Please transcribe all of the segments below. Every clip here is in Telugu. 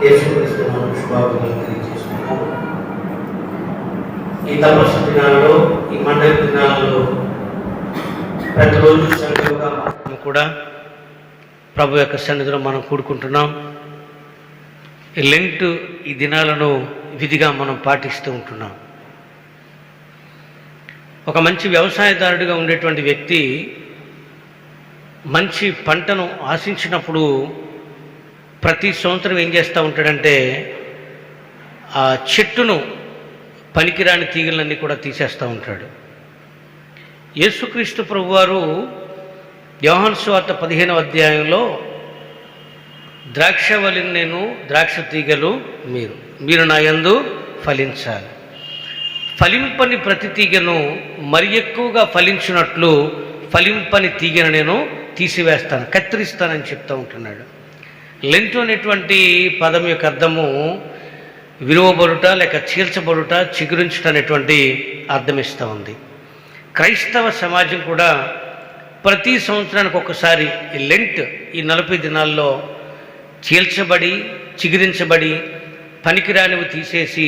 యేసుక్రీస్తు నామమున శుభాకాంక్షలు తెలియజేస్తున్నాము. ఈ తపస్సు దినాల్లో, ఈ మండలి దినాల్లో ప్రతిరోజు సంఘంగా కూడా ప్రభు యొక్క సన్నిధిలో మనం కూడుకుంటున్నాం. ఈ లెంట్ ఈ దినాలను విధిగా మనం పాటిస్తూ ఉంటున్నాం. ఒక మంచి వ్యవసాయదారుడిగా ఉండేటువంటి వ్యక్తి మంచి పంటను ఆశించినప్పుడు ప్రతి సంవత్సరం ఏం చేస్తూ ఉంటాడంటే ఆ చెట్టును పనికిరాని తీగలన్నీ కూడా తీసేస్తూ ఉంటాడు. యేసుక్రీస్తు ప్రభువారు యోహాను సువార్త 15వ అధ్యాయంలో ద్రాక్షవల్లిని నేను, ద్రాక్ష తీగలు మీరు నా యందు ఫలించాలి, ఫలింపని ప్రతి తీగను మరి ఎక్కువగా ఫలించినట్లు ఫలింపని తీగను నేను తీసివేస్తాను, కత్తిరిస్తానని చెప్తూ ఉంటున్నాడు. లెంట్ అనేటువంటి పదం యొక్క అర్థము విలువబడుట లేక చీల్చబడుట, చిగురించుట అనేటువంటి అర్థం ఇస్తూ ఉంది. క్రైస్తవ సమాజం కూడా ప్రతి సంవత్సరానికి ఒకసారి ఈ లెంట్, ఈ 40 దినాల్లో చీల్చబడి, చిగురించబడి, పనికిరానివి తీసేసి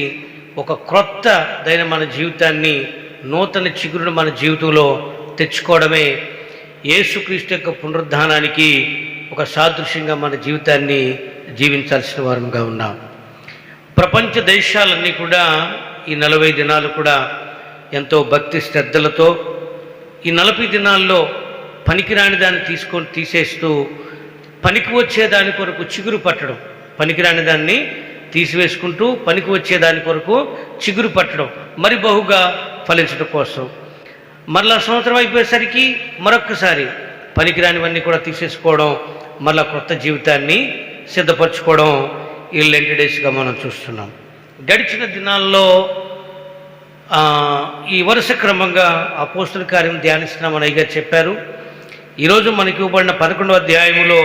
ఒక క్రొత్తదైన మన జీవితాన్ని, నూతన చిగురును మన జీవితంలో తెచ్చుకోవడమే యేసుక్రీస్తు యొక్క పునరుద్ధానానికి ఒక సాదృశ్యంగా మన జీవితాన్ని జీవించాల్సిన వారంగా ఉన్నాం. ప్రపంచ దేశాలన్నీ కూడా ఈ 40 దినాలు కూడా ఎంతో భక్తి శ్రద్ధలతో ఈ 40 దినాల్లో పనికిరాని దాన్ని తీసేస్తూ పనికి వచ్చేదాని కొరకు చిగురు పట్టడం, పనికిరాని దాన్ని తీసివేసుకుంటూ పనికి వచ్చేదాని కొరకు చిగురు పట్టడం, మరి బహుగా ఫలించడం కోసం. మరలా సంవత్సరం అయిపోయేసరికి మరొక్కసారి పనికిరానివన్నీ కూడా తీసేసుకోవడం, మళ్ళా కొత్త జీవితాన్ని సిద్ధపరచుకోవడం ఈ లెంట్ డేస్గా మనం చూస్తున్నాం. గడిచిన దినాల్లో ఈ వరుస క్రమంగా అపోస్తుల కార్యం ధ్యానిస్తున్నామని అయ్యగా చెప్పారు. ఈరోజు మనకి ఇవ్వబడిన 11వ అధ్యాయంలో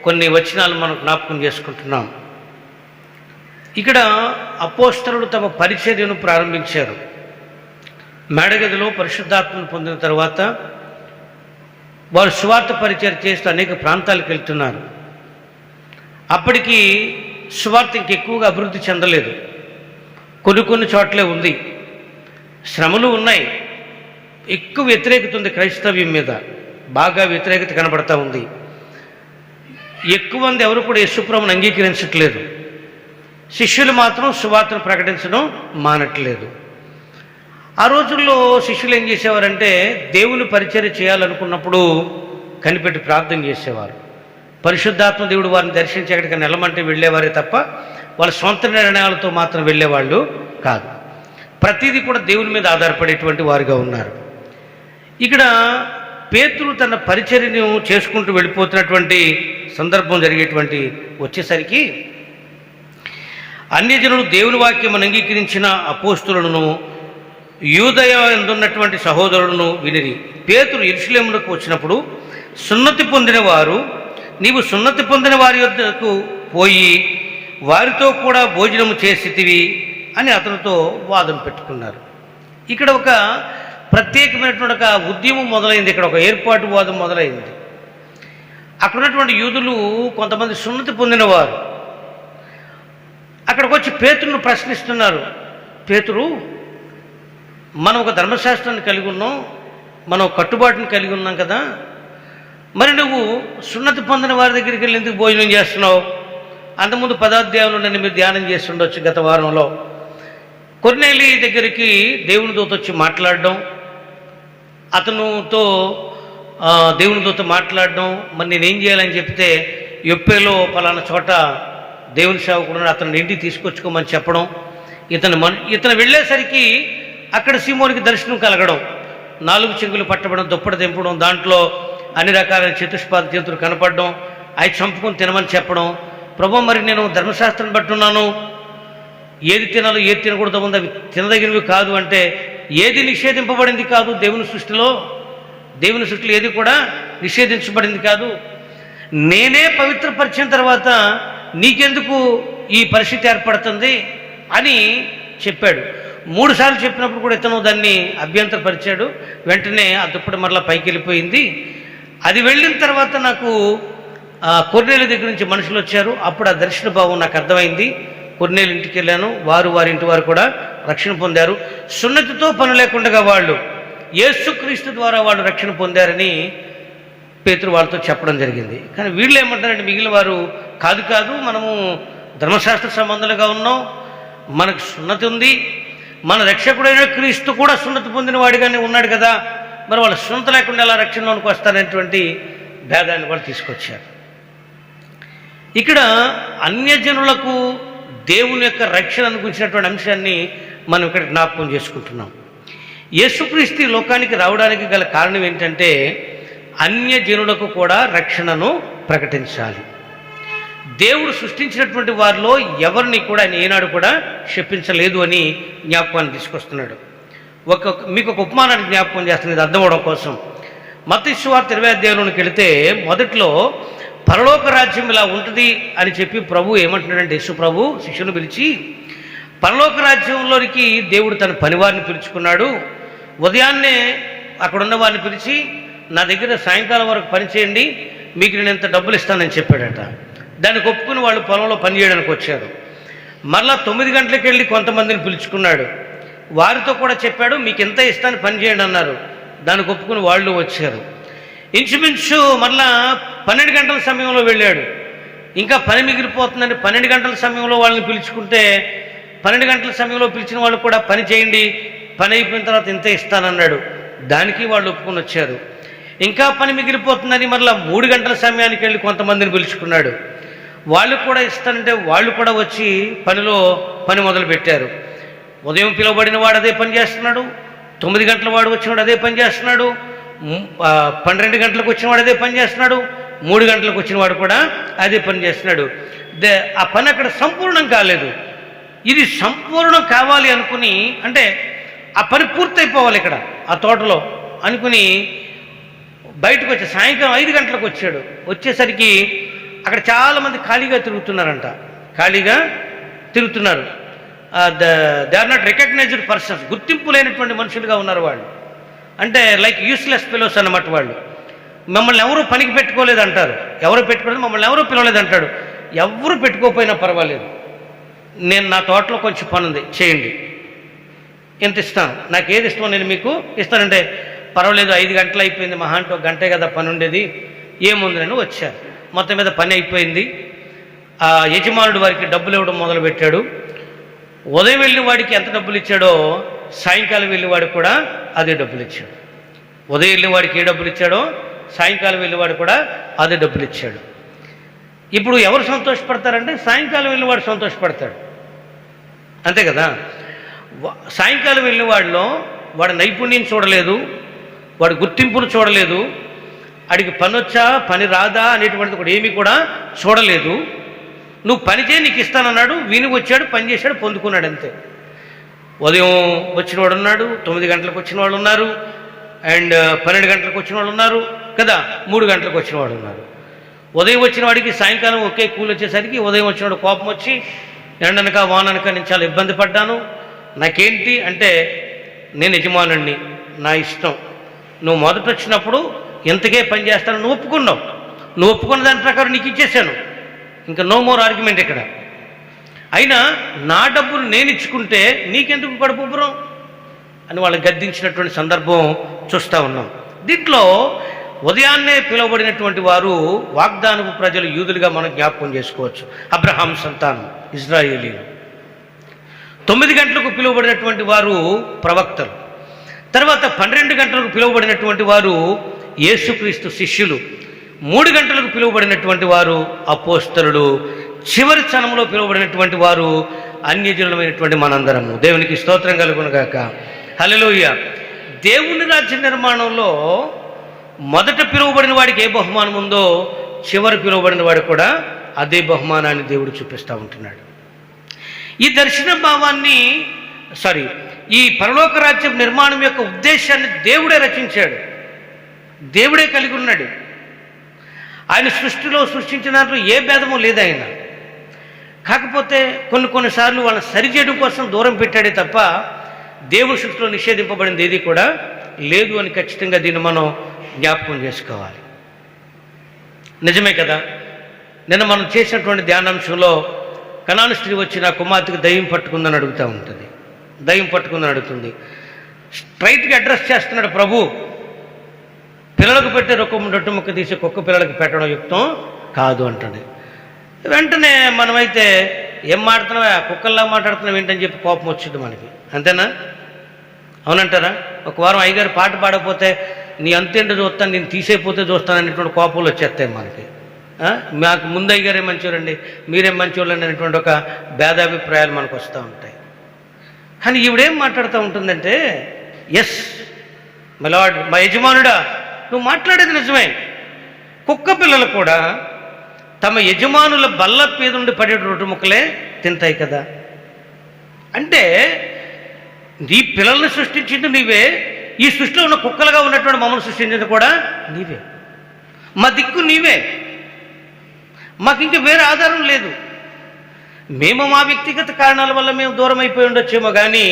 కొన్ని వచనాలు మనం జ్ఞాపకం చేసుకుంటున్నాం. ఇక్కడ అపోస్తలుడు తమ పరిచర్యను ప్రారంభించారు. మేడగదిలో పరిశుద్ధాత్మను పొందిన తర్వాత వారు సువార్త పరిచర్య చేస్తూ అనేక ప్రాంతాలకు వెళ్తున్నారు. అప్పటికి సువార్త ఇంకెక్కువగా అభివృద్ధి చెందలేదు. కొన్ని చోట్లే ఉంది. శ్రమలు ఉన్నాయి. ఎక్కువ వ్యతిరేకత ఉంది క్రైస్తవ్యం మీద, బాగా వ్యతిరేకత కనబడతా ఉంది. ఎక్కువ మంది ఎవరు కూడా యేసుప్రభువును అంగీకరించట్లేదు. శిష్యులు మాత్రం సువార్తను ప్రకటించడం మానట్లేదు. ఆ రోజుల్లో శిష్యులు ఏం చేసేవారంటే దేవుని పరిచర్య చేయాలనుకున్నప్పుడు కనిపెట్టి ప్రార్థన చేసేవారు. పరిశుద్ధాత్మ దేవుడు వారిని దర్శించి ఎక్కడికైనా వెళ్ళమంటే వెళ్ళేవారే తప్ప వాళ్ళ సొంత నిర్ణయాలతో మాత్రం వెళ్ళేవాళ్ళు కాదు. ప్రతిదీ కూడా దేవుని మీద ఆధారపడేటువంటి వారుగా ఉన్నారు. ఇక్కడ పేతురు తన పరిచర్యను చేసుకుంటూ వెళ్ళిపోతున్నటువంటి సందర్భం వచ్చేసరికి అన్యజనులు దేవుని వాక్యం అంగీకరించిన అపోస్తులను, యూదయ ఎందున్నటువంటి సహోదరులను వినిరి. పేతురు యెరూషలేమునకు వచ్చినప్పుడు సున్నతి పొందిన వారు, నీవు సున్నతి పొందిన వారి యొద్దకు పోయి వారితో కూడా భోజనము చేసితివి అని అతనితో వాదం పెట్టుకున్నారు. ఇక్కడ ఒక ప్రత్యేకమైనటువంటి ఒక ఉద్యమం మొదలైంది. ఇక్కడ ఒక ఏర్పాటు వాదం మొదలైంది. అక్కడ ఉన్నటువంటి యూదులు కొంతమంది సున్నతి పొందినవారు అక్కడికి వచ్చి పేతురును ప్రశ్నిస్తున్నారు. పేతురు, మనం ఒక ధర్మశాస్త్రాన్ని కలిగి ఉన్నాం, మనం కట్టుబాటుని కలిగి ఉన్నాం కదా, మరి నువ్వు సున్నతి పొందిన వారి దగ్గరికి వెళ్ళి ఎందుకు భోజనం చేస్తున్నావు? అంతకుముందు 10వ అధ్యాయంలో నన్ను మీరు ధ్యానం చేస్తుండొచ్చు. గత వారంలో కొర్నేలి దగ్గరికి దేవుని దూత వచ్చి మాట్లాడడం, అతనుతో దేవుని దూత మాట్లాడడం, మరి నేనేం చేయాలని చెప్తే యొప్పేలో పలానా చోట దేవుని సేవకుడు అతను ఇంటికి తీసుకొచ్చుకోమని చెప్పడం, ఇతను వెళ్ళేసరికి అక్కడ సీమోనికి దర్శనం కలగడం, 4 చెంగులు పట్టబడడం, దుప్పటి తెంపడం, దాంట్లో అన్ని రకాల చతుష్పాద జంతువులు కనపడడం, అవి చంపుకొని తినమని చెప్పడం. ప్రభు, మరి నేను ధర్మశాస్త్రం పట్టున్నాను, ఏది తినాలో ఏది తినకూడదు ఉంది, అవి తినదగినవి కాదు అంటే ఏది నిషేధింపబడింది కాదు దేవుని సృష్టిలో ఏది కూడా నిషేధించబడింది కాదు. నేనే పవిత్రపరిచిన తర్వాత నీకెందుకు ఈ పరిస్థితి ఏర్పడుతుంది అని చెప్పాడు. 3 సార్లు చెప్పినప్పుడు కూడా ఇతను దాన్ని అభ్యంతరపరిచాడు. వెంటనే ఆ దుప్పటి మరలా పైకి వెళ్ళిపోయింది. అది వెళ్ళిన తర్వాత నాకు కొర్నేలు దగ్గర నుంచి మనుషులు వచ్చారు. అప్పుడు ఆ దర్శన భావం నాకు అర్థమైంది. కొర్నేలు ఇంటికి వెళ్ళాను. వారి ఇంటి వారు కూడా రక్షణ పొందారు. సున్నతితో పని లేకుండా వాళ్ళు యేసుక్రీస్తు ద్వారా వాళ్ళు రక్షణ పొందారని పేతురు వాళ్ళతో చెప్పడం జరిగింది. కానీ వీళ్ళు ఏమంటారంటే మిగిలిన వారు కాదు మనము ధర్మశాస్త్ర సంబంధాలుగా ఉన్నాం, మనకు సున్నతి ఉంది, మన రక్షకుడైన క్రీస్తు కూడా సున్నతి పొందిన వాడిగానే ఉన్నాడు కదా, మరి వాళ్ళ సున్నతి లేకుండా ఎలా రక్షణలోనికి వస్తారనేటువంటి భేదాన్ని కూడా తీసుకొచ్చారు. ఇక్కడ అన్యజనులకు దేవుని యొక్క రక్షణను గురించినటువంటి అంశాన్ని మనం ఇక్కడ జ్ఞాపకం చేసుకుంటున్నాం. యేసుక్రీస్తు లోకానికి రావడానికి గల కారణం ఏంటంటే అన్యజనులకు కూడా రక్షణను ప్రకటించాలి. దేవుడు సృష్టించినటువంటి వారిలో ఎవరిని కూడా ఆయన ఏనాడు కూడా శపించలేదు అని జ్ఞాపకాన్ని తీసుకొస్తున్నాడు. మీకు ఒక ఉపమానాన్ని జ్ఞాపకం చేస్తుంది, ఇది అర్థం అవడం కోసం. మత్తయి సువార్త 20వ అధ్యాయంలోకి వెళితే మొదట్లో పరలోక రాజ్యం ఇలా ఉంటుంది అని చెప్పి ప్రభు ఏమంటున్నాడంటే, యేసు ప్రభు శిష్యుని పిలిచి పరలోక రాజ్యంలోనికి దేవుడు తన పనివారిని పిలుచుకున్నాడు. ఉదయాన్నే అక్కడున్న వారిని పిలిచి నా దగ్గర సాయంకాలం వరకు పని చేయండి, మీకు నేను ఎంత డబ్బులు ఇస్తానని చెప్పాడట. దానికి ఒప్పుకుని వాళ్ళు పొలంలో పనిచేయడానికి వచ్చారు. మరలా 9 గంటలకు వెళ్ళి కొంతమందిని పిలుచుకున్నాడు. వారితో కూడా చెప్పాడు, మీకు ఎంత ఇస్తాను పని చేయండి అన్నారు. దానికి ఒప్పుకుని వాళ్ళు వచ్చారు. ఇంచుమించు మరలా 12 గంటల సమయంలో వెళ్ళాడు. ఇంకా పని మిగిలిపోతుందని 12 గంటల సమయంలో వాళ్ళని పిలుచుకుంటే 12 గంటల సమయంలో పిలిచిన వాళ్ళు కూడా పని చేయండి, పని అయిపోయిన తర్వాత ఇంత ఇస్తానన్నాడు. దానికి వాళ్ళు ఒప్పుకొని వచ్చారు. ఇంకా పని మిగిలిపోతుందని మరలా 3 గంటల సమయానికి వెళ్ళి కొంతమందిని పిలుచుకున్నాడు. వాళ్ళు కూడా ఇస్తానంటే వాళ్ళు కూడా వచ్చి పని మొదలు పెట్టారు. ఉదయం పిలువబడిన వాడు అదే పని చేస్తున్నాడు, 9 గంటల వాడు వచ్చినవాడు అదే పని చేస్తున్నాడు, 12 గంటలకు వచ్చినవాడు అదే పని చేస్తున్నాడు, 3 గంటలకు వచ్చినవాడు కూడా అదే పని చేస్తున్నాడు. ఆ పని అక్కడ సంపూర్ణం కాలేదు. ఇది సంపూర్ణం కావాలి అనుకుని, అంటే ఆ పని పూర్తయిపోవాలి ఇక్కడ ఆ తోటలో అనుకుని బయటకు వచ్చి సాయంకాలం 5 గంటలకు వచ్చాడు. వచ్చేసరికి అక్కడ చాలామంది ఖాళీగా తిరుగుతున్నారు. They are not recognized persons, గుర్తింపు లేనటువంటి మనుషులుగా ఉన్నారు వాళ్ళు. అంటే లైక్ యూస్లెస్ ఫెలోస్ అన్నమాట. వాళ్ళు మమ్మల్ని ఎవరు పనికి పెట్టుకోలేదు అంటారు, ఎవరు పెట్టుకోలేదు, మమ్మల్ని ఎవరు పిలవలేదు అంటాడు. ఎవరు పెట్టుకోకపోయినా పర్వాలేదు, నేను నా తోటలో కొంచెం పని ఉంది చేయండి, ఎంత ఇస్తాను, నాకు ఏది ఇష్టమో నేను మీకు ఇస్తానంటే పర్వాలేదు, 5 గంటలు అయిపోయింది, మహా అంటే 1 గంటే కదా పని ఉండేది, ఏముందని వచ్చారు. మొత్తం మీద పని అయిపోయింది. ఆ యజమానుడు వారికి డబ్బులు ఇవ్వడం మొదలుపెట్టాడు. ఉదయం వెళ్ళిన వాడికి ఎంత డబ్బులు ఇచ్చాడో సాయంకాలం వెళ్ళేవాడికి కూడా అదే డబ్బులు ఇచ్చాడు. ఉదయం వెళ్ళిన వాడికి ఏ డబ్బులు ఇచ్చాడో సాయంకాలం వెళ్ళేవాడు కూడా అదే డబ్బులు ఇచ్చాడు. ఇప్పుడు ఎవరు సంతోషపడతారంటే సాయంకాలం వెళ్ళేవాడు సంతోషపడతాడు, అంతే కదా. సాయంకాలం వెళ్ళిన వాడిలో వాడి నైపుణ్యం చూడలేదు, వాడి గుర్తింపును చూడలేదు, వాడికి పని వచ్చా పని రాదా అనేటువంటిది కూడా ఏమీ కూడా చూడలేదు. నువ్వు పని చేయి నీకు ఇస్తానన్నాడు, వీని వచ్చాడు, పని చేశాడు, పొందుకున్నాడు, అంతే. ఉదయం వచ్చిన వాడు ఉన్నాడు, 9 గంటలకు వచ్చిన వాళ్ళు ఉన్నారు, అండ్ 12 గంటలకు వచ్చిన వాళ్ళు ఉన్నారు కదా, 3 గంటలకు వచ్చిన వాడు ఉన్నారు. ఉదయం వచ్చిన వాడికి సాయంకాలం ఒకే కూలి వచ్చేసరికి ఉదయం వచ్చినవాడు కోపం వచ్చి ఎండనక వాననక నేను చాలా ఇబ్బంది పడ్డాను, నాకేంటి అంటే నేను యజమానుణ్ణి, నా ఇష్టం, నువ్వు మొదట వచ్చినప్పుడు ఎంతకే పని చేస్తాను నువ్వు ఒప్పుకున్నావు, నువ్వు ఒప్పుకున్న దాని ప్రకారం నీకు ఇచ్చేసాను, ఇంకా నో మోర్ ఆర్గ్యుమెంట్ ఇక్కడ. అయినా నా డబ్బులు నేను ఇచ్చుకుంటే నీకెందుకు కడుపుబ్బరం అని వాళ్ళు గద్దించినటువంటి సందర్భం చూస్తూ ఉన్నాం. దీంట్లో ఉదయాన్నే పిలువబడినటువంటి వారు వాగ్దానపు ప్రజలు, యూదులుగా మనం జ్ఞాపకం చేసుకోవచ్చు. అబ్రహాం సంతానం ఇజ్రాయేలీలు. 9 గంటలకు పిలువబడినటువంటి వారు ప్రవక్తలు. తర్వాత 12 గంటలకు పిలువబడినటువంటి వారు యేసుక్రీస్తు శిష్యులు. 3 గంటలకు పిలువబడినటువంటి వారు అపోస్తలులు. చివరి క్షణంలో పిలువబడినటువంటి వారు అన్యజనులమైనటువంటి మనందరము. దేవునికి స్తోత్రం కలుగునుగాక. హల్లెలూయా. దేవుని రాజ్య నిర్మాణంలో మొదట పిలువబడిన వాడికి ఏ బహుమానం ఉందో చివరి పిలువబడిన వాడికి కూడా అదే బహుమానాన్ని దేవుడు చూపిస్తూ ఉంటున్నాడు. ఈ దర్శన భావాన్ని ఈ పరలోక రాజ్యం నిర్మాణం యొక్క ఉద్దేశాన్ని దేవుడే రచించాడు, దేవుడే కలిగి ఉన్నాడు. ఆయన సృష్టిలో సృష్టించిన దాంట్లో ఏ భేదము లేదు ఆయన. కాకపోతే కొన్నిసార్లు వాళ్ళని సరిచేయడం కోసం దూరం పెట్టాడే తప్ప దేవుడి సృష్టిలో నిషేధింపబడింది ఏది కూడా లేదు అని ఖచ్చితంగా దీన్ని మనం జ్ఞాపకం చేసుకోవాలి. నిజమే కదా, నిన్న మనం చేసినటువంటి ధ్యానాంశంలో కనాను స్త్రీ వచ్చి నా కుమార్తెకి దయ్యం పట్టుకుందని అడుగుతూ ఉంటుంది. దయ్యం పట్టుకుందని అడుగుతుంది. స్ట్రైట్గా అడ్రస్ చేస్తున్నాడు ప్రభు. పిల్లలకు పెట్టే రొట్టు ముక్క తీసి కుక్క పిల్లలకి పెట్టడం యుక్తం కాదు అంటాడు. వెంటనే మనమైతే ఏం మాట్లాడుతున్నావా, కుక్కల్లా మాట్లాడుతున్నావు ఏంటని చెప్పి కోపం వచ్చింది మనకి. అంతేనా? అవునంటారా? ఒక వారం అయ్యగారు పాట పాడకపోతే నీ అంతేంటో చూస్తాను, నేను తీసేపోతే చూస్తాను అనేటువంటి కోపాలు వచ్చేస్తాయి మనకి. మాకు ముందు అయ్యగారే మంచివారండి, మీరేం మంచివాళ్ళండి అనేటువంటి ఒక భేదాభిప్రాయాలు మనకు వస్తూ ఉంటాయి. కానీ ఈవిడేం మాట్లాడుతూ ఉంటుందంటే, ఎస్ మై లార్డ్, మా యజమానుడా, నువ్వు మాట్లాడేది నిజమే. కుక్క పిల్లలు కూడా తమ యజమానుల బల్ల మీద నుండి పడే రొట్టె ముక్కలే తింటాయి కదా. అంటే నీ పిల్లల్ని సృష్టించింది నీవే, ఈ సృష్టిలో ఉన్న కుక్కలుగా ఉన్నటువంటి మమ్మల్ని సృష్టించింది కూడా నీవే. మా దిక్కు నీవే, మాకు ఇంక వేరే ఆధారం లేదు. మేము మా వ్యక్తిగత కారణాల వల్ల మేము దూరం అయిపోయి ఉండొచ్చేమో, కానీ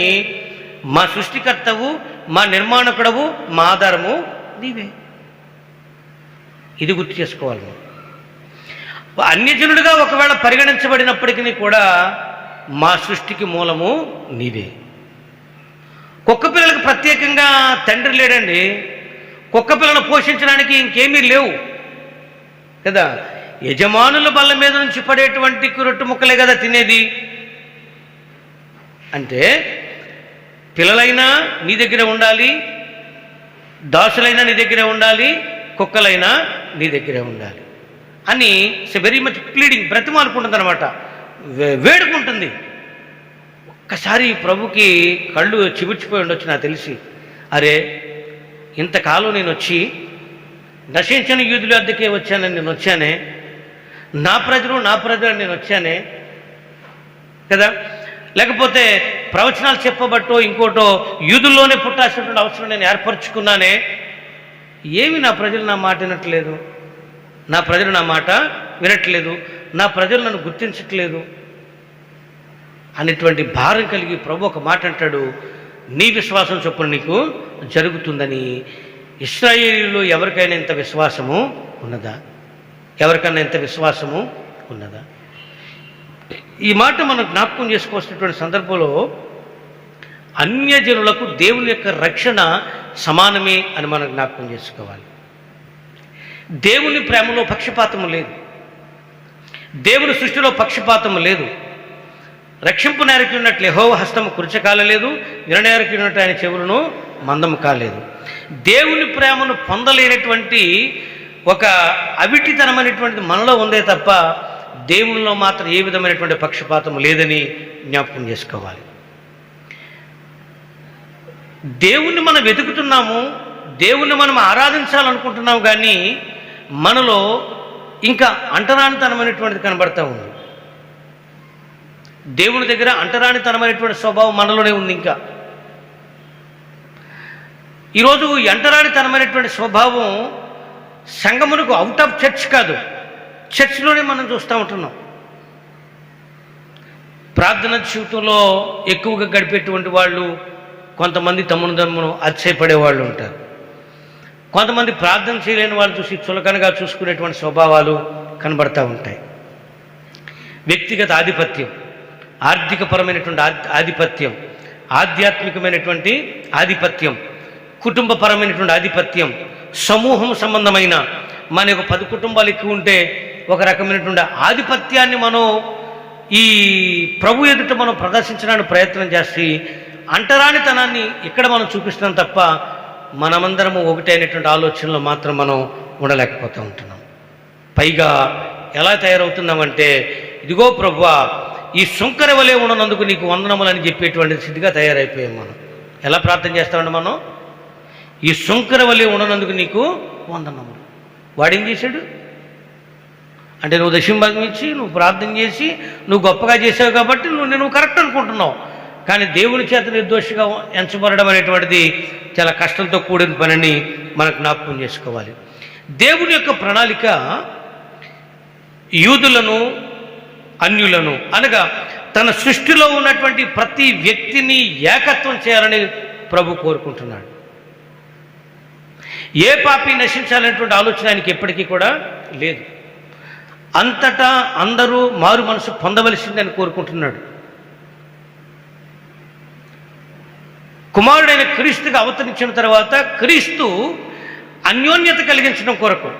మా సృష్టికర్తవు, మా నిర్మాణకుడవు, మా ఆధారము నీవే. ఇది గుర్తు చేసుకోవాలి. అన్యజనుడిగా ఒకవేళ పరిగణించబడినప్పటికీ కూడా మా సృష్టికి మూలము నీవే. కుక్క పిల్లలకు ప్రత్యేకంగా తండ్రి లేడండి. కుక్క పిల్లను పోషించడానికి ఇంకేమీ లేవు కదా. యజమానుల బల్ల మీద నుంచి పడేటువంటి రొట్టె ముక్కలే కదా తినేది. అంటే పిల్లలైనా నీ దగ్గర ఉండాలి, దాసులైనా నీ దగ్గరే ఉండాలి, కుక్కలైనా నీ దగ్గరే ఉండాలి అని వెరీ మచ్ ప్లీడింగ్, బ్రతిమాలుకుంటుంది అనమాట, వేడుకుంటుంది. ఒక్కసారి ప్రభుకి కళ్ళు చిబుచ్చిపోయి ఉండొచ్చు నాకు తెలిసి. అరే, ఇంతకాలం నేను వచ్చి నశించిన యూదుల వద్దకే వచ్చానని నేను వచ్చానే, నా ప్రజలు నేను వచ్చానే కదా. లేకపోతే ప్రవచనాలు చెప్పబట్టో ఇంకోటో యూదుల్లోనే పుట్టాల్సినటువంటి అవసరం నేను ఏర్పరచుకున్నానే, ఏమి నా ప్రజలు నా మాట వినట్లేదు, నా ప్రజలు నా మాట వినట్లేదు, నా ప్రజలు నన్ను గుర్తించట్లేదు అనేటువంటి భారం కలిగి ప్రభు ఒక మాట అంటాడు, నీ విశ్వాసం చొప్పున నీకు జరుగుతుందని. ఇశ్రాయేలీయుల్లో ఎవరికైనా ఇంత విశ్వాసము ఉన్నదా? ఎవరికైనా ఇంత విశ్వాసము ఉన్నదా? ఈ మాట మనం జ్ఞాపకం చేసుకోవాల్సినటువంటి సందర్భంలో అన్యజనులకు దేవుని యొక్క రక్షణ సమానమే అని మనం జ్ఞాపకం చేసుకోవాలి. దేవుని ప్రేమలో పక్షపాతము లేదు, దేవుని సృష్టిలో పక్షపాతము లేదు. రక్షింపు నేరకి ఉన్నట్లు యెహోవా హస్తము కురచకాలలేదు, విననేరకి ఉన్నట్టు ఆయన చెవులను మందము కాలేదు. దేవుని ప్రేమను పొందలేనటువంటి ఒక అవిటితనమైనటువంటిది మనలో ఉందే తప్ప దేవునిలో మాత్రం ఏ విధమైనటువంటి పక్షపాతం లేదని జ్ఞాపకం చేసుకోవాలి. దేవుణ్ణి మనం వెతుకుతున్నాము, దేవుణ్ణి మనం ఆరాధించాలనుకుంటున్నాము, కానీ మనలో ఇంకా అంటరానితనమైనటువంటిది కనబడతా ఉంది. దేవుని దగ్గర అంటరానితనమైనటువంటి స్వభావం మనలోనే ఉంది. ఇంకా ఈరోజు ఈ అంటరానితనమైనటువంటి స్వభావం సంఘమునకు అవుట్ ఆఫ్ చర్చ్ కాదు, చర్చ్లోనే మనం చూస్తూ ఉంటున్నాం. ప్రార్థన జీవితంలో ఎక్కువగా గడిపేటువంటి వాళ్ళు కొంతమంది తమ్మును అతిశయపడే వాళ్ళు ఉంటారు. కొంతమంది ప్రార్థన చేయలేని వాళ్ళు చూసి చులకనగా చూసుకునేటువంటి స్వభావాలు కనబడతా ఉంటాయి. వ్యక్తిగత ఆధిపత్యం, ఆర్థికపరమైనటువంటి ఆధిపత్యం, ఆధ్యాత్మికమైనటువంటి ఆధిపత్యం, కుటుంబపరమైనటువంటి ఆధిపత్యం, సమూహం సంబంధమైన మన యొక్క 10 కుటుంబాలు ఎక్కువ ఉంటే ఒక రకమైనటువంటి ఆధిపత్యాన్ని మనం ఈ ప్రభు ఎదుట మనం ప్రదర్శించడానికి ప్రయత్నం చేసి అంటరానితనాన్ని ఇక్కడ మనం చూపిస్తున్నాం తప్ప మనమందరము ఒకటైనటువంటి ఆలోచనలో మాత్రం మనం ఉండలేకపోతూ ఉంటున్నాం. పైగా ఎలా తయారవుతున్నామంటే, ఇదిగో ప్రభువా, ఈ సుంకర వలె ఉన్నందుకు నీకు వందనములని చెప్పేటువంటి స్థితిగా తయారైపోయాం. మనం ఎలా ప్రార్థన చేస్తామండి? మనం ఈ సుంకర వలె ఉన్నందుకు నీకు వందనములు. వాడేం చేశాడు అంటే, నువ్వు దశంభాగం ఇచ్చి నువ్వు ప్రార్థన చేసి నువ్వు గొప్పగా చేసావు కాబట్టి నువ్వు కరెక్ట్ అనుకుంటున్నావు. కానీ దేవుని చేత నిర్దోషిగా ఎంచబడడం అనేటువంటిది చాలా కష్టంతో కూడిన పనిని మనకు జ్ఞాపకం చేసుకోవాలి. దేవుని యొక్క ప్రణాళిక యూదులను అన్యులను అనగా తన సృష్టిలో ఉన్నటువంటి ప్రతి వ్యక్తిని ఏకత్వం చేయాలని ప్రభు కోరుకుంటున్నాడు. ఏ పాపి నశించాలనేటువంటి ఆలోచన ఆయనకి ఎప్పటికీ కూడా లేదు. అంతటా అందరూ మారు మనసు పొందవలసిందని కోరుకుంటున్నాడు. కుమారుడైన క్రీస్తుగా అవతరించిన తర్వాత క్రీస్తు అన్యోన్యత కలిగించడం కొరకు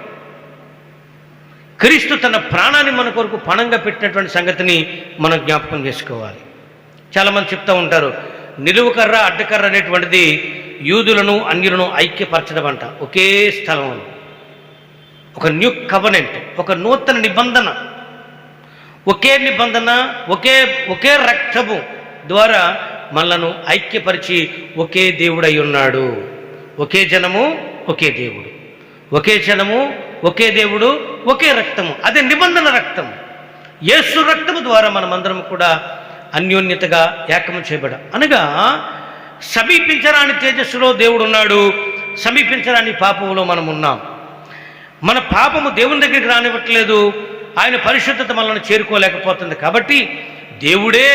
క్రీస్తు తన ప్రాణాన్ని మన కొరకు పణంగా పెట్టినటువంటి సంగతిని మనం జ్ఞాపకం చేసుకోవాలి. చాలామంది చెప్తూ ఉంటారు, నిలువుకర్ర అడ్డకర్ర అనేటువంటిది యూదులను అన్యులను ఐక్యపరచడం అంట. ఒకే స్థలంలో ఒక న్యూ కవనెంట్, ఒక నూతన నిబంధన, ఒకే నిబంధన, ఒకే రక్తము ద్వారా మనలను ఐక్యపరిచి ఒకే దేవుడై ఉన్నాడు. ఒకే జనము, ఒకే దేవుడు, ఒకే జనము, ఒకే దేవుడు, ఒకే రక్తము. అదే నిబంధన రక్తము. యేసు రక్తము ద్వారా మనమందరం కూడా అన్యోన్యతగా ఏకము చేయబడ అనగా సమీపించరాని తేజస్సులో దేవుడు ఉన్నాడు, సమీపించరాని పాపములో మనం ఉన్నాం. మన పాపము దేవుని దగ్గరికి రానివ్వట్లేదు, ఆయన పరిశుద్ధత మనల్ని చేరుకోలేకపోతుంది. కాబట్టి దేవుడే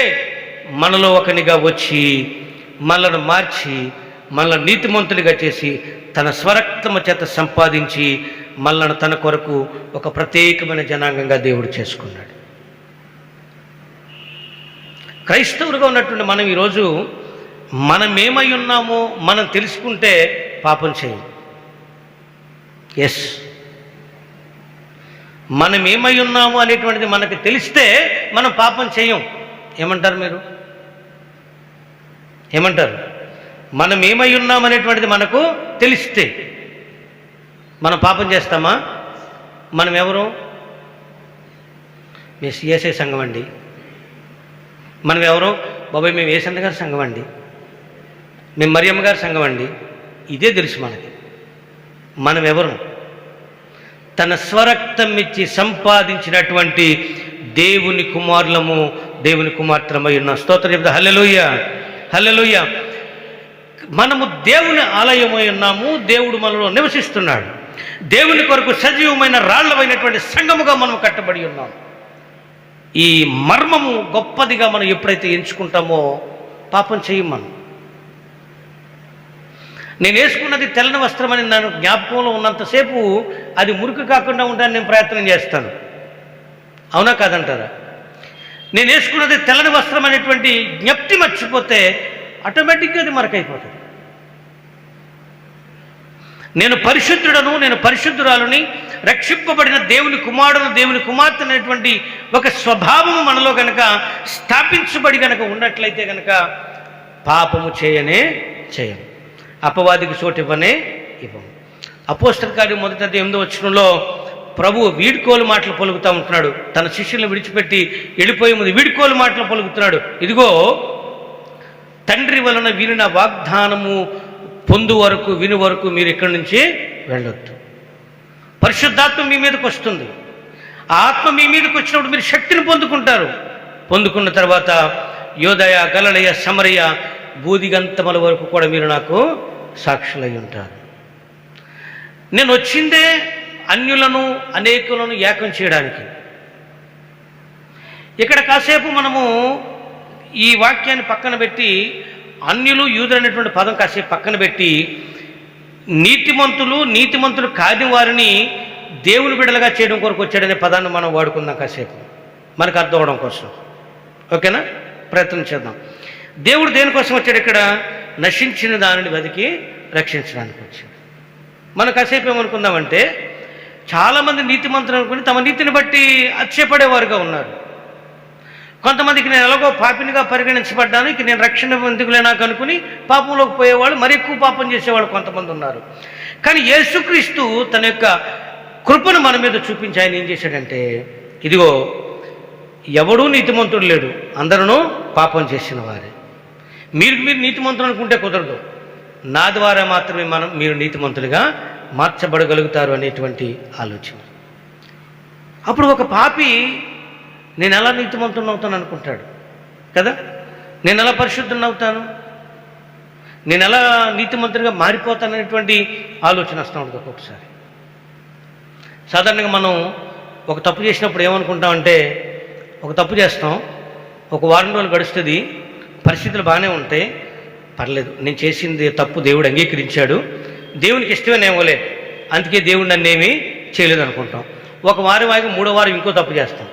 మనలో ఒకనిగా వచ్చి మనలను మార్చి మనల్ని నీతిమంతులుగా చేసి తన స్వరక్తము చేత సంపాదించి మనలను తన కొరకు ఒక ప్రత్యేకమైన జనాంగంగా దేవుడు చేసుకున్నాడు. క్రైస్తవులుగా ఉన్నటువంటి మనం ఈరోజు మనమేమై ఉన్నామో మనం తెలుసుకుంటే పాపం చేయం. ఎస్, మనమేమై ఉన్నాము అనేటువంటిది మనకు తెలిస్తే మనం పాపం చేయం. ఏమంటారు మీరు? ఏమంటారు? మనం ఏమై ఉన్నామనేటువంటిది మనకు తెలిస్తే మనం పాపం చేస్తామా? మనం ఎవరు? మేము సిఎస్ఐ సంఘం అండి. మనం ఎవరు? బాబాయ్ మేము ఏసన్న గారి సంఘం అండి, మేము మరియమ్మ గారి సంఘం అండి. ఇదే తెలుసు మనకి మనం ఎవరు. తన స్వరక్తం ఇచ్చి సంపాదించినటువంటి దేవుని కుమారులము, దేవుని కుమార్తెలమై ఉన్నాం. స్తోత్రం చెప్తా. హల్లెలూయా, హల్లెలూయా. మనము దేవుని ఆలయమై ఉన్నాము, దేవుడు మనలో నివసిస్తున్నాడు. దేవుని కొరకు సజీవమైన రాళ్లమైనటువంటి సంఘముగా మనం కట్టబడి ఉన్నాం. ఈ మర్మము గొప్పదిగా మనం ఎప్పుడైతే ఎంచుకుంటామో పాపం చేయం. మనం నేను వేసుకున్నది తెల్లని వస్త్రం అని నన్ను జ్ఞాపకంలో ఉన్నంతసేపు అది మురికి కాకుండా ఉండడానికి నేను ప్రయత్నం చేస్తాను. అవునా కాదంటారా? నేను వేసుకున్నది తెల్లని వస్త్రం అనేటువంటి జ్ఞప్తి మర్చిపోతే ఆటోమేటిక్గా అది మరకైపోతుంది. నేను పరిశుద్ధుడను, నేను పరిశుద్ధురాలని, రక్షింపబడిన దేవుని కుమారుడు, దేవుని కుమార్తె అనేటువంటి ఒక స్వభావము మనలో కనుక స్థాపించబడి కనుక ఉన్నట్లయితే కనుక పాపము చేయనే చేయం, అపవాదికి చోటు ఇవ్వనే ఇవ్వము. అపోస్తల కార్యం 1:8 వచనంలో ప్రభు వీడ్కోలు మాటలు పలుకుతూ ఉంటున్నాడు. తన శిష్యులను విడిచిపెట్టి వెళ్ళిపోయే ముందు వీడ్కోలు మాటలు పలుకుతున్నాడు. ఇదిగో తండ్రి వలన వినిన వాగ్దానము పొందు వరకు, విను వరకు మీరు ఇక్కడి నుంచి వెళ్ళొద్దు. పరిశుద్ధాత్మ మీ మీదకి వస్తుంది. ఆ ఆత్మ మీ మీదకి వచ్చినప్పుడు మీరు శక్తిని పొందుకుంటారు. పొందుకున్న తర్వాత యోదయ, గలిలయ, సమరయ, బూదిగంతముల వరకు కూడా మీరు నాకు సాక్షులై ఉంటారు. నేను వచ్చిందే అన్యులను, అనేకులను ఏకం చేయడానికి. ఇక్కడ కాసేపు మనము ఈ వాక్యాన్ని పక్కన పెట్టి అన్యులు, యూదులు అనేటువంటి పదం కాసేపు పక్కన పెట్టి నీతిమంతులు కాని వారిని దేవుని బిడ్డలుగా చేయడం కొరకు వచ్చాడనే పదాన్ని మనం వాడుకుందాం కాసేపు, మనకు అర్థం అవడం కోసం. ఓకేనా? ప్రయత్నం చేద్దాం. దేవుడు దేనికోసం వచ్చాడు? ఇక్కడ నశించిన దానిని వెతికి రక్షించడానికి వచ్చాడు. మనం కాసేపు ఏమనుకుందామంటే చాలామంది నీతిమంతులు అనుకుని తమ నీతిని బట్టి అతిశయపడేవారుగా ఉన్నారు. కొంతమందికి నేను ఎలాగో పాపినిగా పరిగణించబడ్డానికి నేను రక్షణ ఎందుకులే నాకు అనుకుని పాపంలోకి పోయేవాళ్ళు, మరి ఎక్కువ పాపం చేసేవాళ్ళు కొంతమంది ఉన్నారు. కానీ యేసుక్రీస్తు తన యొక్క కృపను మన మీద చూపించి ఆయన ఏం చేశాడంటే, ఇదిగో ఎవడూ నీతిమంతుడు లేడు, అందరూ పాపం చేసిన వారే. మీరు నీతిమంతులు అనుకుంటే కుదరదు, నా ద్వారా మాత్రమే మీరు నీతిమంతులుగా మార్చబడగలుగుతారు అనేటువంటి ఆలోచన. అప్పుడు ఒక పాపి నేను ఎలా నీతిమంతుని అవుతాను అనుకుంటాడు కదా, నేను ఎలా పరిశుద్ధుని అవుతాను, నేను ఎలా నీతిమంతునిగా మారిపోతాను అనేటువంటి ఆలోచన వస్తూ ఉంటుంది ఒక్కొక్కసారి. సాధారణంగా మనం ఒక తప్పు చేసినప్పుడు ఏమనుకుంటామంటే, ఒక తప్పు చేస్తాం, ఒక వారం రోజులు గడుస్తుంది, పరిస్థితులు బాగానే ఉంటాయి, పర్లేదు నేను చేసింది తప్పు దేవుడు అంగీకరించాడు, దేవునికి ఇష్టమే ఏమోలే, అందుకే దేవుడు నన్నేమీ చేయలేదు అనుకుంటాం. ఒక వారం ఆగి మూడో వారం ఇంకో తప్పు చేస్తాం,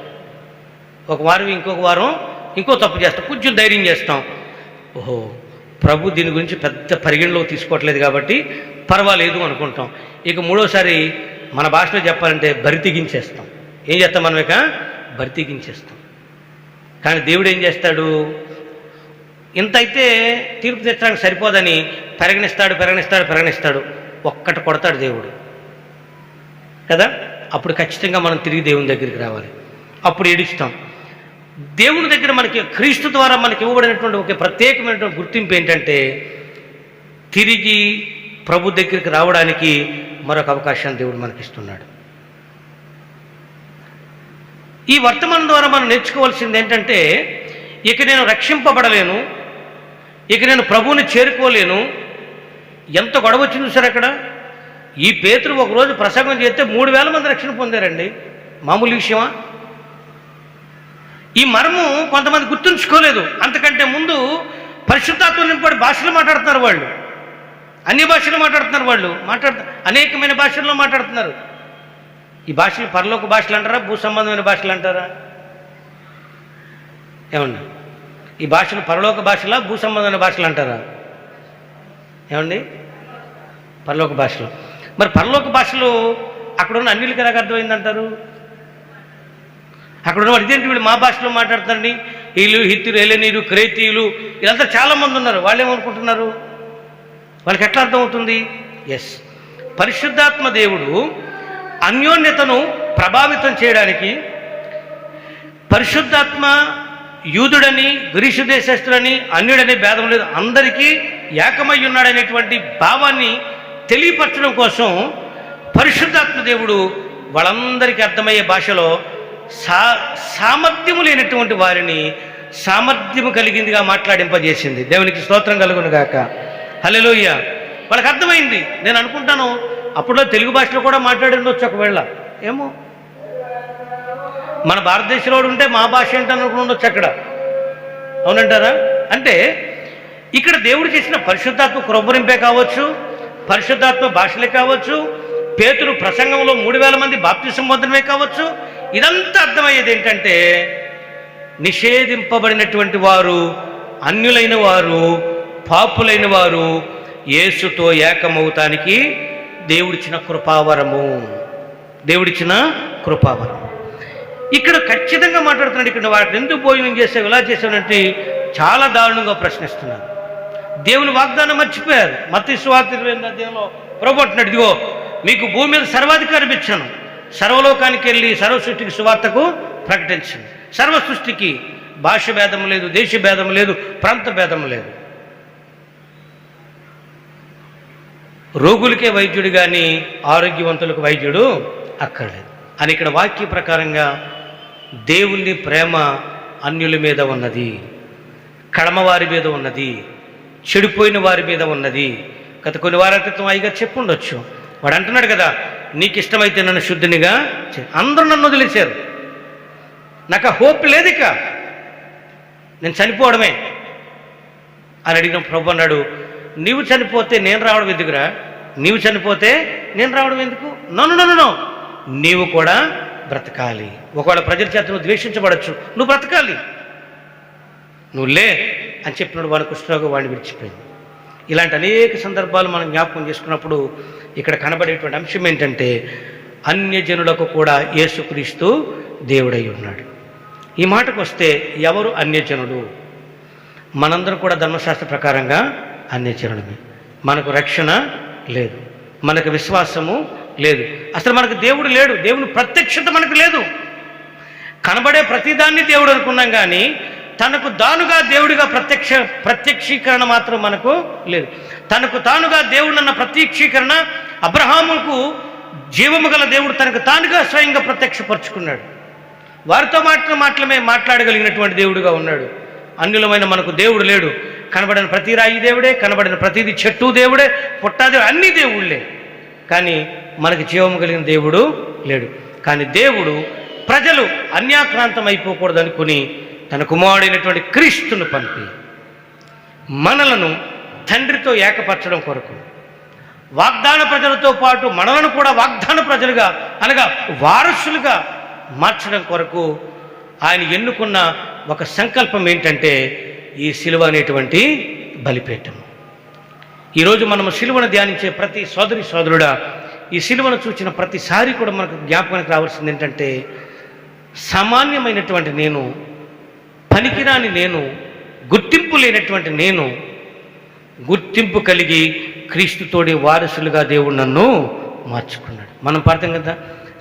ఒక వారం ఇంకొక వారం ఇంకో తప్పు చేస్తాం, కొంచెం ధైర్యం చేస్తాం. ఓహో, ప్రభు దీని గురించి పెద్ద పరిగణలో తీసుకోవట్లేదు కాబట్టి పర్వాలేదు అనుకుంటాం. ఇక మూడోసారి మన భాషలో చెప్పాలంటే బరితెగించేస్తాం. ఏం చేస్తాం మనం? ఇక బరితెగించేస్తాం. కానీ దేవుడు ఏం చేస్తాడు? ఇంత అయితే తీర్పు తెచ్చడానికి సరిపోదని పెరగనిస్తాడు. ఒక్కటి కొడతాడు దేవుడు కదా. అప్పుడు ఖచ్చితంగా మనం తిరిగి దేవుని దగ్గరికి రావాలి. అప్పుడు ఏడుస్తాం. దేవుని దగ్గర మనకి క్రీస్తు ద్వారా మనకి ఇవ్వబడినటువంటి ఒక ప్రత్యేకమైనటువంటి గుర్తింపు ఏంటంటే, తిరిగి ప్రభు దగ్గరికి రావడానికి మరొక అవకాశాన్ని దేవుడు మనకిస్తున్నాడు. ఈ వర్తమానం ద్వారా మనం నేర్చుకోవాల్సింది ఏంటంటే, ఇక నేను రక్షింపబడలేను, ఇక నేను ప్రభువుని చేరుకోలేను. ఎంత గొడవ వచ్చింది సార్ అక్కడ. ఈ పేతురు ఒకరోజు ప్రసంగం చేస్తే 3000 మంది రక్షణ పొందారండి. మామూలు విషయమా? ఈ మర్మం కొంతమంది గుర్తుంచుకోలేదు. అంతకంటే ముందు పరిశుద్ధాత్మ నింపడి భాషలు మాట్లాడుతున్నారు వాళ్ళు, అన్ని భాషలు మాట్లాడుతున్నారు వాళ్ళు, అనేకమైన భాషల్లో మాట్లాడుతున్నారు. ఈ భాషలు పరలోక భాషలు అంటారా, భూ సంబంధమైన భాషలు అంటారా? ఏమండి, ఈ భాషలు పరలోక భాషలా, భూ సంబంధమైన భాషలు అంటారా? ఏమండి, పరలోక భాషలు. మరి పరలోక భాషలు అక్కడ ఉన్న అన్యులకి ఎలాగ అర్థమైందంటారు? అక్కడ ఉన్న ఇదేంటి వీళ్ళు మా భాషలో మాట్లాడుతారండి, వీళ్ళు హిత్తులు, ఎలనీరు, క్రేతీయులు, వీళ్ళంతా చాలామంది ఉన్నారు. వాళ్ళు ఏమనుకుంటున్నారు? వాళ్ళకి ఎట్లా అర్థమవుతుంది? ఎస్, పరిశుద్ధాత్మ దేవుడు అన్యోన్యతను ప్రభావితం చేయడానికి, పరిశుద్ధాత్మ యూదుడని, గ్రీసు దేశస్తుడని, అన్యుడని భేదం లేదు, అందరికీ ఏకమై ఉన్నాడనేటువంటి భావాన్ని తెలియపరచడం కోసం పరిశుద్ధాత్మ దేవుడు వాళ్ళందరికీ అర్థమయ్యే భాషలో సామర్థ్యము లేనటువంటి వారిని సామర్థ్యము కలిగిందిగా మాట్లాడింపజేసింది. దేవునికి స్తోత్రం కలుగును గాక. హల్లెలూయా. వాళ్ళకి అర్థమైంది. నేను అనుకుంటాను అప్పుడులో తెలుగు భాషలో కూడా మాట్లాడి ఉండొచ్చు ఒకవేళ, ఏమో. మన భారతదేశంలో ఉంటే మా భాష ఏంటని ఉండొచ్చు అక్కడ, అవునంటారా? అంటే ఇక్కడ దేవుడు చేసిన పరిశుద్ధాత్మ కృపరింపే కావచ్చు, పరిశుద్ధాత్మ భాషలే కావచ్చు, పేతురు ప్రసంగంలో 3000 మంది బాప్తిసం పొందడమే కావచ్చు, ఇదంతా అర్థమయ్యేది ఏంటంటే, నిషేధింపబడినటువంటి వారు, అన్యులైన వారు, పాపులైన వారు యేసుతో ఏకమవుతానికి దేవుడిచ్చిన కృపావరము, దేవుడిచ్చిన కృపావరం. ఇక్కడ ఖచ్చితంగా మాట్లాడుతున్నాడు. ఇక్కడ వాటిని ఎందుకు భోజనం చేసావు, ఎలా చేసావంటే చాలా దారుణంగా ప్రశ్నిస్తున్నారు. దేవుని వాగ్దానం మర్చిపోయారు. మత్తయి సువార్త 28వ అధ్యాయంలో ప్రభువు అంటున్నాడు, ఇదిగో మీకు భూమి మీద సర్వాధికారం ఇచ్చాను, సర్వలోకానికి వెళ్ళి సర్వ సృష్టికి సువార్తకు ప్రకటించండి. సర్వ సృష్టికి భాష భేదం లేదు, దేశ భేదం లేదు, ప్రాంత భేదం లేదు. రోగులకే వైద్యుడు కానీ ఆరోగ్యవంతులకు వైద్యుడు అక్కర్లేదు అని ఇక్కడ వాక్య ప్రకారంగా దేవుని ప్రేమ అన్యుల మీద ఉన్నది, కడమవారి మీద ఉన్నది, చెడిపోయిన వారి మీద ఉన్నది. గత కొన్ని వారాల క్రితం అయ్యగారు చెప్పుండొచ్చు. వాడు అంటున్నాడు కదా, నీకు ఇష్టమైతే నన్ను శుద్ధినిగా. అందరూ నన్ను వదిలేశారు, నాకు ఆ హోప్ లేదు, ఇక నేను చనిపోవడమే అని అడిగిన ప్రభు అన్నాడు, నీవు చనిపోతే నేను రావడం ఎందుకురా? నీవు చనిపోతే నేను రావడం ఎందుకు? నో, నీవు కూడా బ్రతకాలి. ఒకవేళ ప్రజల చేత నువ్వు ద్వేషించబడచ్చు, నువ్వు బ్రతకాలి, నువ్వు లే అని చెప్పినాడు. వాడి కుష్ఠరోగం వాడిని విడిచిపోయింది. ఇలాంటి అనేక సందర్భాలు మనం జ్ఞాపకం చేసుకున్నప్పుడు ఇక్కడ కనబడేటువంటి అంశం ఏంటంటే, అన్యజనులకు కూడా యేసుక్రీస్తు దేవుడై ఉన్నాడు. ఈ మాటకు వస్తే ఎవరు అన్యజనులు? మనందరం కూడా ధర్మశాస్త్ర ప్రకారంగా అన్యజనులమే. మనకు రక్షణ లేదు, మనకు విశ్వాసము లేదు, అసలు మనకు దేవుడు లేడు, దేవుని ప్రత్యక్షత మనకు లేదు. కనబడే ప్రతిదాన్ని దేవుడు అనుకున్నాం కానీ తనకు తానుగా దేవుడిగా ప్రత్యక్షీకరణ మాత్రం మనకు లేదు. తనకు తానుగా దేవుడన్న ప్రత్యక్షీకరణ అబ్రహాముకు జీవము గల దేవుడు తనకు తానుగా స్వయంగా ప్రత్యక్షపరుచుకున్నాడు. వారితో మాత్రమే మాట్లాడగలిగినటువంటి దేవుడుగా ఉన్నాడు. అన్యులమైన మనకు దేవుడు లేడు. కనబడిన ప్రతి రాయి దేవుడే, కనబడిన ప్రతిది చెట్టు దేవుడే, పుట్టాదే, అన్ని దేవుళ్ళే. కానీ మనకి జీవము కలిగిన దేవుడు లేడు. కానీ దేవుడు ప్రజలు అన్యాక్రాంతం అయిపోకూడదు అనుకుని తన కుమారుడైనటువంటి క్రీస్తును పంపి మనలను తండ్రితో ఏకపరచడం కొరకు వాగ్దాన ప్రజలతో పాటు మనలను కూడా వాగ్దాన ప్రజలుగా అనగా వారసులుగా మార్చడం కొరకు ఆయన ఎన్నుకున్న ఒక సంకల్పం ఏంటంటే ఈ సిలువ అనేటువంటి బలిపీఠం. ఈరోజు మనము సిలువను ధ్యానించే ప్రతి సోదరుడా, ఈ సిలువను చూసిన ప్రతిసారి కూడా మనకు జ్ఞాపకానికి రావాల్సింది ఏంటంటే, సామాన్యమైనటువంటి నేను, పనికిరాని నేను, గుర్తింపు లేనటువంటి నేను గుర్తింపు కలిగి క్రీస్తుతోడి వారసులుగా దేవుడు నన్ను మార్చుకున్నాడు. మనం పాడతాం కదా,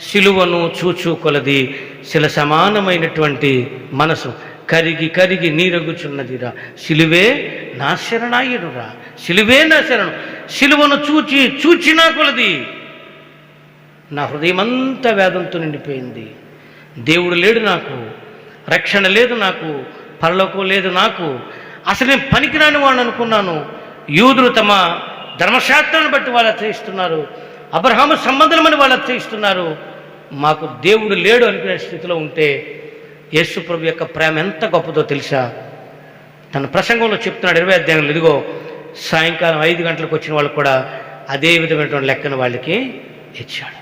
సిలువను చూచు కొలది శిల సమానమైనటువంటి మనసు కరిగి కరిగి నీరగుచున్నదిరా, సిలువే నా శరణాయుడురా, సిలువే నా శరణు. సిలువను చూచినా కొలది నా హృదయమంతా వేదంతో నిండిపోయింది. దేవుడు లేడు నాకు, రక్షణ లేదు నాకు, పరలోకం లేదు నాకు, అసలు నేను పనికిరాని వాడిని అనుకున్నాను. యూదులు తమ ధర్మశాస్త్రాన్ని బట్టి వాళ్ళు అర్థయిస్తున్నారు, అబ్రహాము సంబంధమని వాళ్ళు అర్థయిస్తున్నారు. మాకు దేవుడు లేడు అనుకునే స్థితిలో ఉంటే యేసు ప్రభు యొక్క ప్రేమ ఎంత గొప్పదో తెలుసా? తన ప్రసంగంలో చెప్తున్నాడు 20వ అధ్యాయంలో, ఇదిగో సాయంకాలం 5 గంటలకు వచ్చిన వాళ్ళు కూడా అదే విధమైనటువంటి లెక్కను వాళ్ళకి ఇచ్చాడు.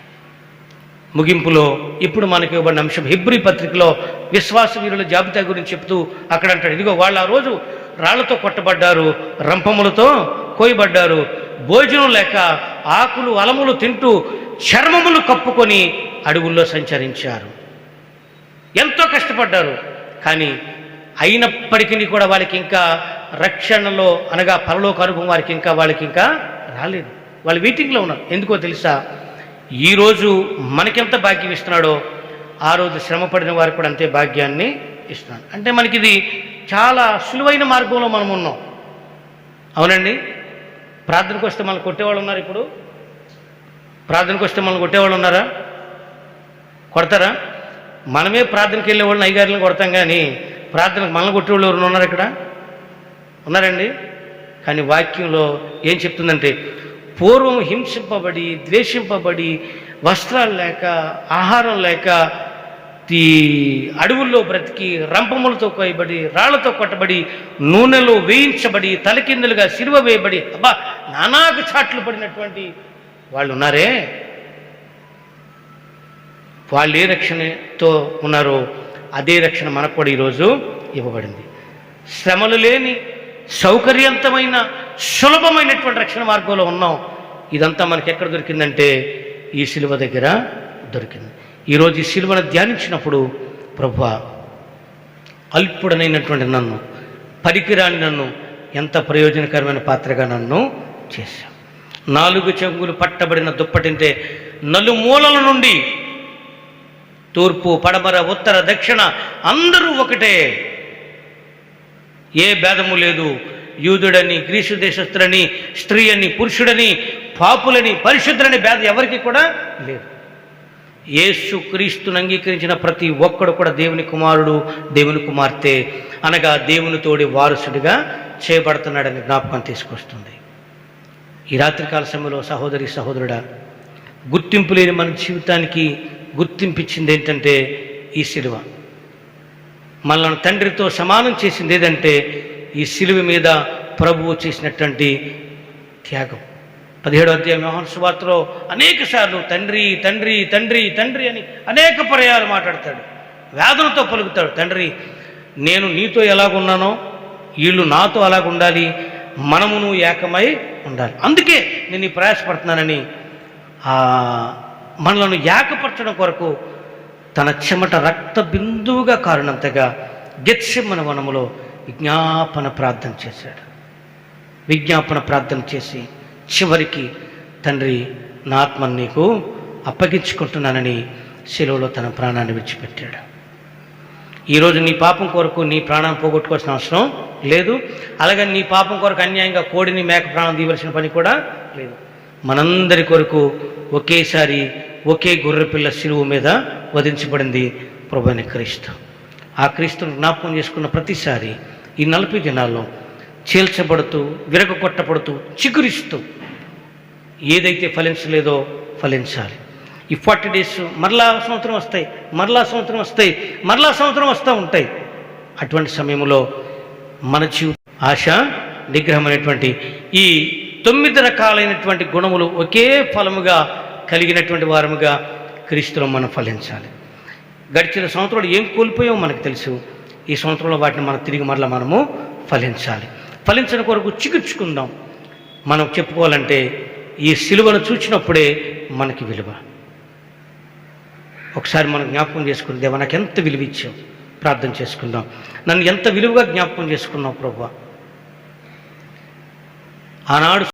ముగింపులో ఇప్పుడు మనకి ఇవ్వబడిన అంశం హెబ్రీ పత్రికలో విశ్వాస వీరుల జాబితా గురించి చెప్తూ అక్కడ అంటాడు, ఇదిగో వాళ్ళు ఆ రోజు రాళ్లతో కొట్టబడ్డారు, రంపములతో కోయబడ్డారు, భోజనం లేక ఆకులు అలములు తింటూ చర్మములు కప్పుకొని అడవుల్లో సంచరించారు. ఎంతో కష్టపడ్డారు, కానీ అయినప్పటికీ కూడా వాళ్ళకి ఇంకా రక్షణలో అనగా పరలోక అనుభవం వాళ్ళకి ఇంకా రాలేదు. వాళ్ళు వెయిటింగ్లో ఉన్నారు. ఎందుకో తెలుసా? ఈరోజు మనకెంత భాగ్యం ఇస్తున్నాడో ఆ రోజు శ్రమపడిన వారికి కూడా అంతే భాగ్యాన్ని ఇస్తున్నాడు. అంటే మనకిది చాలా సులువైన మార్గంలో మనం ఉన్నాం. అవునండి, ప్రార్థనకు వస్తే మనల్ని కొట్టేవాళ్ళు ఉన్నారు. ఇప్పుడు ప్రార్థనకు వస్తే మనల్ని కొట్టేవాళ్ళు ఉన్నారా? కొడతారా? మనమే ప్రార్థనకి వెళ్ళే వాళ్ళని అయ్యగారులను కొడతాం, కానీ ప్రార్థనకు మనల్ని కొట్టేవాళ్ళు ఎవరు ఉన్నారు? ఇక్కడ ఉన్నారండి. కానీ వాక్యంలో ఏం చెప్తుందంటే, పూర్వం హింసింపబడి ద్వేషింపబడి వస్త్రాలు లేక ఆహారం లేక ఈ అడవుల్లో బ్రతికి రంపములతో కోయబడి రాళ్లతో కొట్టబడి నూనెలో వేయించబడి తలకిందులుగా సిలువ వేయబడి నానాకు చాట్లు పడినటువంటి వాళ్ళు ఉన్నారే, వాళ్ళు ఏ రక్షణతో ఉన్నారో అదే రక్షణ మనకు కూడా ఈరోజు ఇవ్వబడింది. శ్రమలు లేని సౌకర్యవంతమైన సులభమైనటువంటి రక్షణ మార్గంలో ఉన్నాం. ఇదంతా మనకి ఎక్కడ దొరికిందంటే ఈ సిలువ దగ్గర దొరికింది. ఈరోజు ఈ సిలువను ధ్యానించినప్పుడు, ప్రభువా, అల్పుడనైనటువంటి నన్ను, పనికిరాని నన్ను ఎంత ప్రయోజనకరమైన పాత్రగా నన్ను చేశావు. 4 చెంగులు పట్టబడిన దుప్పటింటే నలుమూలల నుండి తూర్పు పడమర ఉత్తర దక్షిణ అందరూ ఒకటే, ఏ భేదము లేదు. యూదుడని గ్రీసు దేశస్థులని, స్త్రీ అని పురుషుడని, పాపులని పరిశుద్ధులని భేదం ఎవరికి కూడా లేదు. యేసు క్రీస్తును అంగీకరించిన ప్రతి ఒక్కడు కూడా దేవుని కుమారుడు, దేవుని కుమార్తె అనగా దేవుని తోడి వారసుడిగా చేయబడుతున్నాడని జ్ఞాపకం తీసుకొస్తుంది. ఈ రాత్రికాల సమయంలో సహోదరి సహోదరుడా, గుర్తింపు లేని మన జీవితానికి గుర్తింపిచ్చింది ఏంటంటే ఈ సిలువ. మనల్ని తండ్రితో సమానం చేసింది ఏదంటే ఈ సిలువ మీద ప్రభువు చేసినటువంటి త్యాగం. 17వ అధ్యాయం యోహాను సువార్తలో అనేక సార్లు తండ్రి తండ్రి తండ్రి తండ్రి అని అనేక పర్యాయాలు మాట్లాడతాడు. వేదనతో పలుకుతాడు, తండ్రి నేను నీతో ఎలాగున్నానో వీళ్ళు నాతో అలాగుండాలి, మనమును ఏకమై ఉండాలి, అందుకే నేను ఈ ప్రయాసపడుతున్నానని మనలను ఏకపరచడం కొరకు తన చెమట రక్త బిందువుగా కారణంతగా గెత్సెమనే వనములో విజ్ఞాపన ప్రార్థన చేశాడు. విజ్ఞాపన ప్రార్థన చేసి చివరికి తండ్రి నా ఆత్మను నీకు అప్పగించుకుంటున్నానని శిలువలో తన ప్రాణాన్ని విడిచిపెట్టాడు. ఈరోజు నీ పాపం కొరకు నీ ప్రాణాన్ని పోగొట్టుకోవాల్సిన అవసరం లేదు. అలాగే నీ పాపం కొరకు అన్యాయంగా కోడిని మేక ప్రాణం తీయవలసిన పని కూడా లేదు. మనందరి కొరకు ఒకేసారి ఒకే గొర్రెపిల్ల శిలువ మీద వధించబడింది ప్రభువైన క్రీస్తు. ఆ క్రీస్తును జ్ఞాపకం చేసుకున్న ప్రతిసారి ఈ 40 దినాల్లో చీల్చబడుతూ విరగొట్టబడుతూ చిగురిస్తూ ఏదైతే ఫలించలేదో ఫలించాలి. ఈ 40 days మరలా సంవత్సరం వస్తాయి, మరలా సంవత్సరం వస్తాయి, మరలా సంవత్సరం వస్తూ ఉంటాయి. అటువంటి సమయంలో మన ఆశ నిగ్రహం అనేటువంటి ఈ 9 రకాలైనటువంటి గుణములు ఒకే ఫలముగా కలిగినటువంటి వారముగా క్రీస్తులో మనం ఫలించాలి. గడిచిన సంవత్సరాలు ఏం కోల్పోయామో మనకు తెలుసు. ఈ సంవత్సరంలో వాటిని మనం తిరిగి మరలా మనము ఫలించాలి. ఫలించిన కొరకు చిగుర్చుకుందాం. మనం చెప్పుకోవాలంటే ఈ సిలువను చూచినప్పుడే మనకి విలువ. ఒకసారి మనం జ్ఞాపకం చేసుకుని, దేవా నాకు ఎంత విలువ ఇచ్చావు, ప్రార్థన చేసుకుందాం. నన్ను ఎంత విలువగా జ్ఞాపకం చేసుకున్నావు ప్రభువా. ఆనాడు